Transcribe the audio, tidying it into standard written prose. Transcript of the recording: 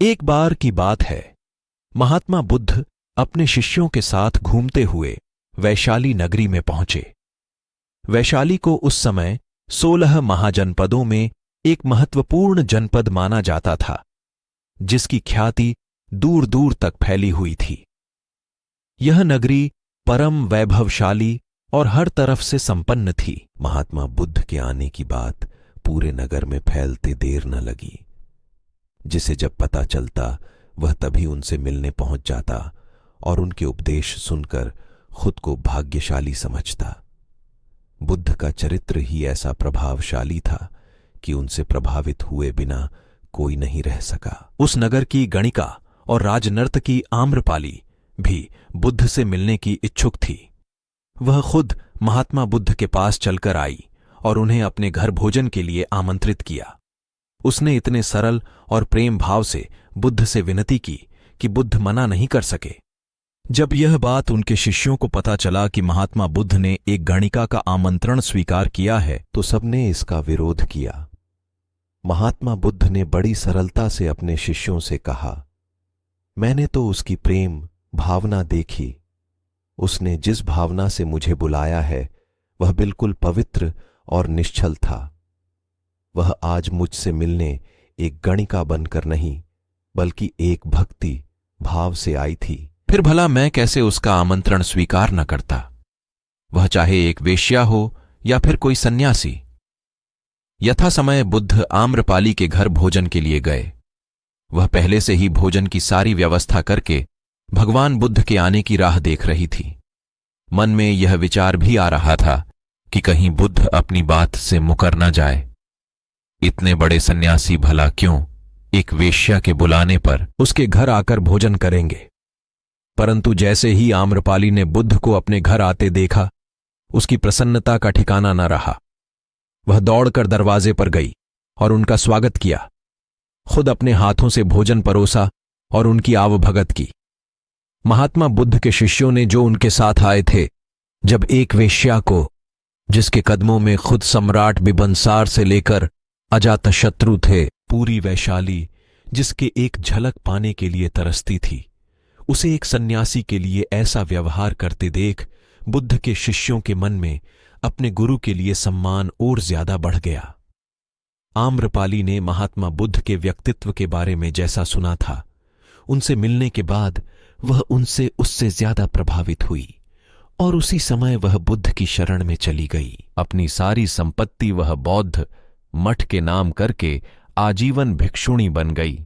एक बार की बात है, महात्मा बुद्ध अपने शिष्यों के साथ घूमते हुए वैशाली नगरी में पहुंचे। वैशाली को उस समय 16 महाजनपदों में एक महत्वपूर्ण जनपद माना जाता था, जिसकी ख्याति दूर दूर तक फैली हुई थी। यह नगरी परम वैभवशाली और हर तरफ से संपन्न थी। महात्मा बुद्ध के आने की बात पूरे नगर में फैलते देर न लगी। जिसे जब पता चलता वह तभी उनसे मिलने पहुंच जाता और उनके उपदेश सुनकर खुद को भाग्यशाली समझता। बुद्ध का चरित्र ही ऐसा प्रभावशाली था कि उनसे प्रभावित हुए बिना कोई नहीं रह सका। उस नगर की गणिका और राजनर्तकी आम्रपाली भी बुद्ध से मिलने की इच्छुक थी। वह खुद महात्मा बुद्ध के पास चलकर आई और उन्हें अपने घर भोजन के लिए आमंत्रित किया। उसने इतने सरल और प्रेम भाव से बुद्ध से विनती की कि बुद्ध मना नहीं कर सके। जब यह बात उनके शिष्यों को पता चला कि महात्मा बुद्ध ने एक गणिका का आमंत्रण स्वीकार किया है, तो सबने इसका विरोध किया। महात्मा बुद्ध ने बड़ी सरलता से अपने शिष्यों से कहा, मैंने तो उसकी प्रेम भावना देखी। उसने जिस भावना से मुझे बुलाया है वह बिल्कुल पवित्र और निश्चल था। वह आज मुझसे मिलने एक गणिका बनकर नहीं, बल्कि एक भक्ति भाव से आई थी। फिर भला मैं कैसे उसका आमंत्रण स्वीकार न करता, वह चाहे एक वेश्या हो या फिर कोई सन्यासी। यथा समय बुद्ध आम्रपाली के घर भोजन के लिए गए। वह पहले से ही भोजन की सारी व्यवस्था करके भगवान बुद्ध के आने की राह देख रही थी। मन में यह विचार भी आ रहा था कि कहीं बुद्ध अपनी बात से मुकर न जाए। इतने बड़े सन्यासी भला क्यों एक वेश्या के बुलाने पर उसके घर आकर भोजन करेंगे। परंतु जैसे ही आम्रपाली ने बुद्ध को अपने घर आते देखा, उसकी प्रसन्नता का ठिकाना न रहा। वह दौड़कर दरवाजे पर गई और उनका स्वागत किया। खुद अपने हाथों से भोजन परोसा और उनकी आवभगत की। महात्मा बुद्ध के शिष्यों ने जो उनके साथ आए थे, जब एक वेश्या को, जिसके कदमों में खुद सम्राट बिंबिसार से लेकर अजातशत्रु थे, पूरी वैशाली जिसके एक झलक पाने के लिए तरसती थी, उसे एक सन्यासी के लिए ऐसा व्यवहार करते देख बुद्ध के शिष्यों के मन में अपने गुरु के लिए सम्मान और ज्यादा बढ़ गया। आम्रपाली ने महात्मा बुद्ध के व्यक्तित्व के बारे में जैसा सुना था, उनसे मिलने के बाद वह उनसे उससे ज्यादा प्रभावित हुई और उसी समय वह बुद्ध की शरण में चली गई। अपनी सारी संपत्ति वह बौद्ध मठ के नाम करके आजीवन भिक्षुणी बन गई।